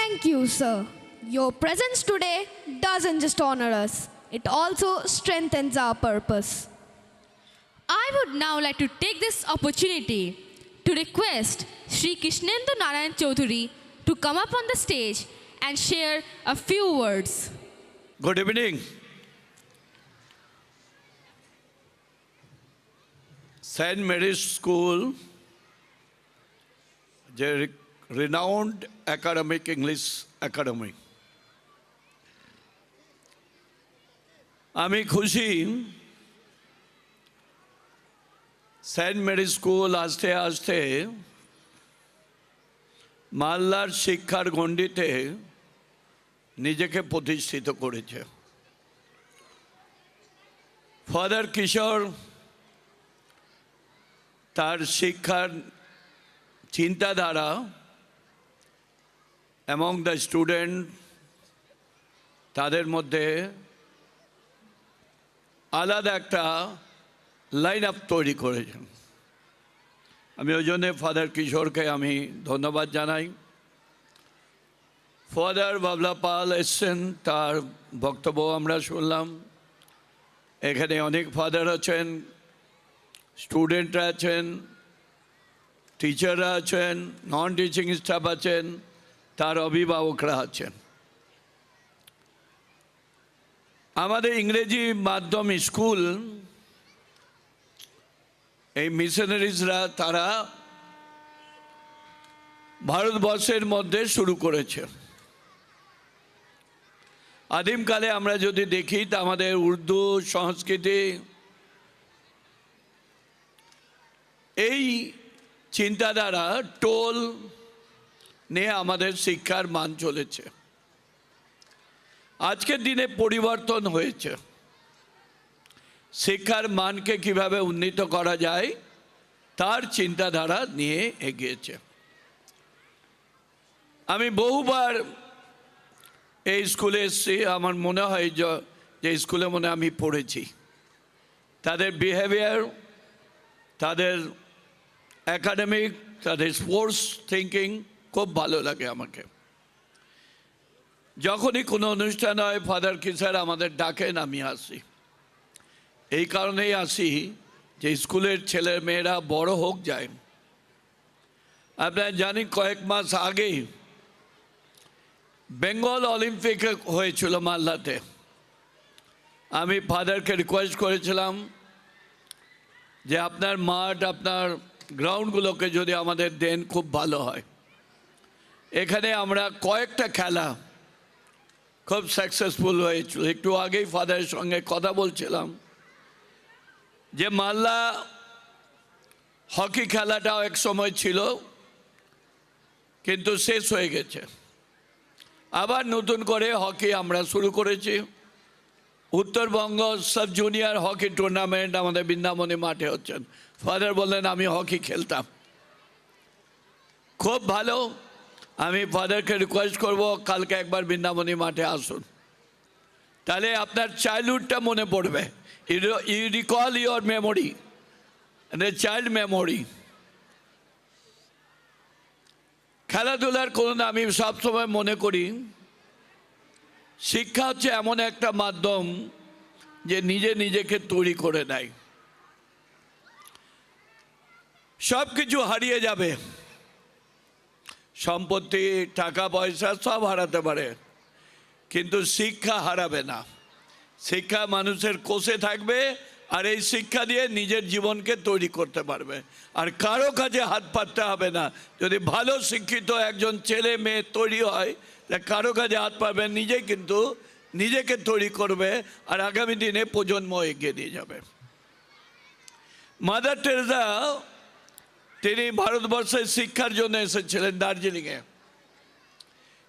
Thank you, sir. Your presence today doesn't just honor us, it also strengthens our purpose. I would now like to take this opportunity to request Sri Krishnendu Narayan Chaudhary to come up on the stage and share a few words. Good evening. St. Mary's School, যে renowned academic English academy. আমি খুশি Saint Mary school আস্তে আস্তে মালদার শিক্ষার গণ্ডিতে নিজেকে প্রতিষ্ঠিত করেছে। ফাদার কিশোর তার শিক্ষার চিন্তাধারা অ্যামং দ্য স্টুডেন্ট তাদের মধ্যে আলাদা একটা লাইন আপ তৈরি করেছেন। আমি ওই জন্যে ফাদার কিশোরকে আমি ধন্যবাদ জানাই। ফাদার বাবলা পাল এসছেন, তার বক্তব্য আমরা শুনলাম। এখানে অনেক ফাদার আছেন, স্টুডেন্টরা আছেন, টিচাররা আছেন, নন টিচিং স্টাফ আছেন, তার অভিভাবকরা আছেন। আমাদের ইংরেজি মাধ্যম স্কুল এই মিশনারিজরা তারা ভারতবর্ষের মধ্যে শুরু করেছে। আদিমকালে আমরা যদি দেখি তা আমাদের উর্দু সংস্কৃতি এই চিন্তাধারা টোল নিয়ে আমাদের শিক্ষার মান চলেছে। আজকের দিনে পরিবর্তন হয়েছে, শিক্ষার মানকে কিভাবে উন্নীত করা যায় তার চিন্তাধারা নিয়ে এগিয়েছে। আমি বহুবার এই স্কুলে এসেছি, আমার মনে হয় যে স্কুলে মনে আমি পড়েছি। তাদের বিহেভিয়ার, তাদের একাডেমিক, তাদের স্পোর্টস থিঙ্কিং খুব ভালো লাগে আমাকে। যখনই কোনো অনুষ্ঠান হয় ফাদার কিশোর আমাদের ডাকেন, আমি আসি। এই কারণেই আসি যে স্কুলের ছেলে মেয়েরা বড় হোক যায়। আপনারা জানি কয়েক মাস আগেই বেঙ্গল অলিম্পিক হয়েছিল মালদাতে। আমি ফাদারকে রিকোয়েস্ট করেছিলাম যে আপনার মাঠ, আপনার গ্রাউন্ডগুলোকে যদি আমাদের দেন খুব ভালো হয়। এখানে আমরা কয়েকটা খেলা খুব সাকসেসফুল হয়েছিল। একটু আগেই ফাদারের সঙ্গে কথা বলছিলাম যে মালদা হকি খেলাটাও এক সময় ছিল, কিন্তু শেষ হয়ে গেছে। আবার নতুন করে হকি আমরা শুরু করেছি। Uttarbanga sub junior hockey tournament আমাদের বৃন্দাবনী মাঠে হচ্ছেন। ফাদার বললেন আমি হকি খেলতাম, খুব ভালো। আমি ফাদারকে রিকোয়েস্ট করব কালকে একবার বৃন্দাবনী মাঠে আসুন, তাহলে আপনার চাইল্ডহুডটা মনে পড়বে। You recall your memory, child memory. খেলাধুলার কোনো আমি সবসময় মনে করি শিক্ষা হচ্ছে এমন একটা মাধ্যম যে নিজেকে তৈরি করে নেয়। সব কিছু হারিয়ে যাবে, সম্পত্তি, টাকা পয়সা সব হারাতে পারে, কিন্তু শিক্ষা হারাবে না। শিক্ষা মানুষের কোষে থাকবে, আর এই শিক্ষা দিয়ে নিজের জীবনকে তৈরি করতে পারবে। আর কারো কাছে হাত পাততে হবে না। যদি ভালো শিক্ষিত একজন ছেলে মেয়ে তৈরি হয়, কারো কাছে হাত পাবে, নিজেই কিন্তু নিজেকে তৈরি করবে, আর আগামী দিনে প্রজন্ম এগিয়ে নিয়ে যাবে। মাদার টেরেসা তিনি ভারতবর্ষের শিক্ষার জন্য এসেছিলেন দার্জিলিংয়ে,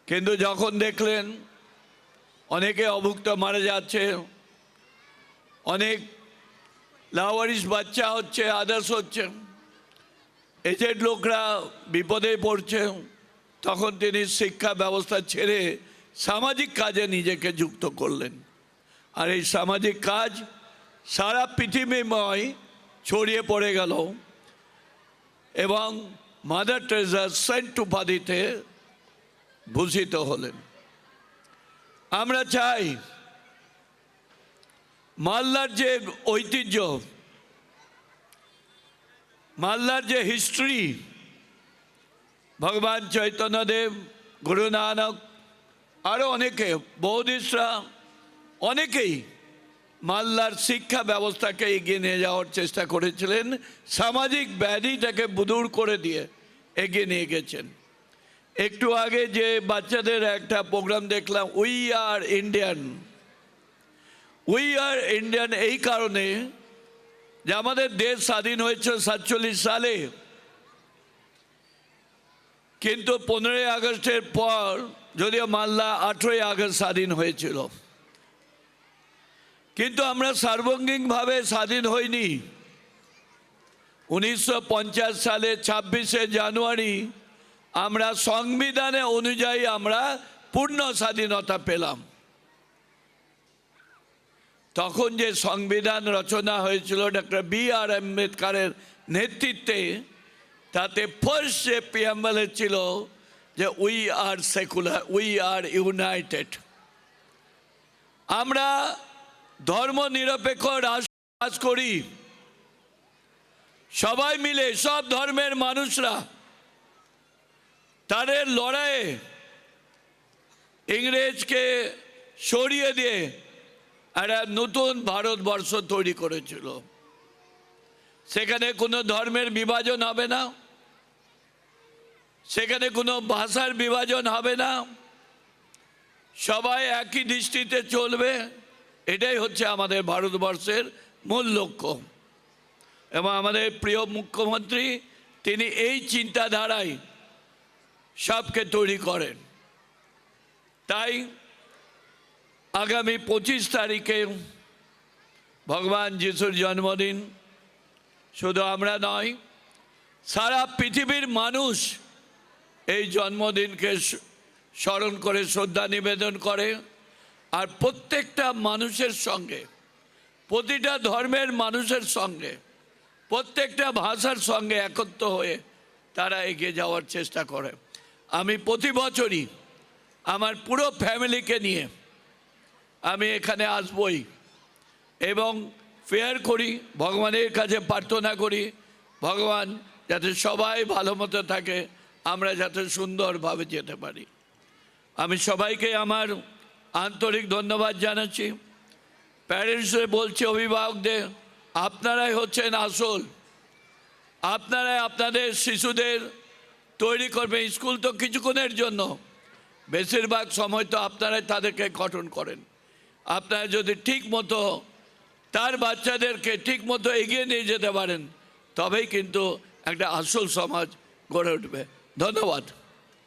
কিন্তু যখন দেখলেন অনেকে অভুক্ত মারা যাচ্ছে, অনেক লাওয়ারিস বাচ্চা হচ্ছে, আদার্স হচ্ছে, এজেড লোকরা বিপদে পড়ছে, তখন তিনি শিক্ষা ব্যবস্থা ছেড়ে সামাজিক কাজে নিজেকে যুক্ত করলেন। আর এই সামাজিক কাজ সারা পৃথিবীময় ছড়িয়ে পড়ে গেল এবং মাদার টেরেসা সেন্ট উপাধিতে ভূষিত হলেন। আমরা চাই মালদার যে ঐতিহ্য, মালদার যে হিস্ট্রি, ভগবান চৈতন্যদেব, গুরু নানক, আরও অনেকে, বৌদ্ধিস্টরা, অনেকেই মালদার শিক্ষা ব্যবস্থাকে এগিয়ে নিয়ে যাওয়ার চেষ্টা করেছিলেন, সামাজিক ব্যাধিটাকে দূর করে দিয়ে এগিয়ে নিয়ে গেছেন। একটু আগে যে বাচ্চাদের একটা প্রোগ্রাম দেখলাম, we are Indian. We are Indian এই কারণে যে আমাদের দেশ স্বাধীন হয়েছিল 47 সালে, কিন্তু 15ই আগস্টের পর, যদিও মালদা 18ই আগস্ট স্বাধীন হয়েছিল, কিন্তু আমরা সার্বঙ্গিকভাবে স্বাধীন হইনি। 1950 সালে 26শে জানুয়ারি আমরা সংবিধানে অনুযায়ী আমরা পূর্ণ স্বাধীনতা পেলাম। তখন যে সংবিধান রচনা হয়েছিল ডক্টর B.R. আম্বেদকরের নেতৃত্বে, তাতে ফার্স্ট যে প্রিয়াম্বলে ছিল যে we are secular, we are United. আমরা ধর্মনিরপেক্ষ রাষ্ট্র বাস করি, সবাই মিলে, সব ধর্মের মানুষরা তাদের লড়াইয়ে ইংরেজকে সরিয়ে দিয়ে একটা নতুন ভারতবর্ষ তৈরি করেছিল। সেখানে কোনো ধর্মের বিভাজন হবে না, সেখানে কোনো ভাষার বিভাজন হবে না, সবাই একই দৃষ্টিতে চলবে। এটাই হচ্ছে আমাদের ভারতবর্ষের মূল লক্ষ্য। এবং আমাদের প্রিয় মুখ্যমন্ত্রী, তিনি এই চিন্তাধারায় সবকে তৈরি করেন। তাই আগামী 25 তারিখে ভগবান যিশুর জন্মদিন, শুধু আমরা নয়, সারা পৃথিবীর মানুষ এই জন্মদিনকে স্মরণ করে শ্রদ্ধা নিবেদন করে। আর প্রত্যেকটা মানুষের সঙ্গে, প্রতিটা ধর্মের মানুষের সঙ্গে, প্রত্যেকটা ভাষার সঙ্গে একত্র হয়ে তারা এগিয়ে যাওয়ার চেষ্টা করে। আমি প্রতি বছরই আমার পুরো ফ্যামিলিকে নিয়ে আমি এখানে আসবই এবং প্রেয়ার করি, ভগবানের কাছে প্রার্থনা করি, ভগবান যাতে সবাই ভালো মতো থাকে, আমরা যাতে সুন্দরভাবে যেতে পারি। আমি সবাইকে আমার আন্তরিক ধন্যবাদ জানাচ্ছি। প্যারেন্টসদের বলছি, অভিভাবকদের, আপনারাই হচ্ছেন আসল, আপনারাই আপনাদের শিশুদের তৈরি করবেন। স্কুল তো কিছুক্ষণের জন্য, বেশিরভাগ সময় তো আপনারাই তাদেরকে গঠন করেন। আপনারা যদি ঠিক মতো তার বাচ্চাদেরকে ঠিক মতো এগিয়ে নিয়ে যেতে পারেন, তবেই কিন্তু একটা আসল সমাজ গড়ে উঠবে। ধন্যবাদ।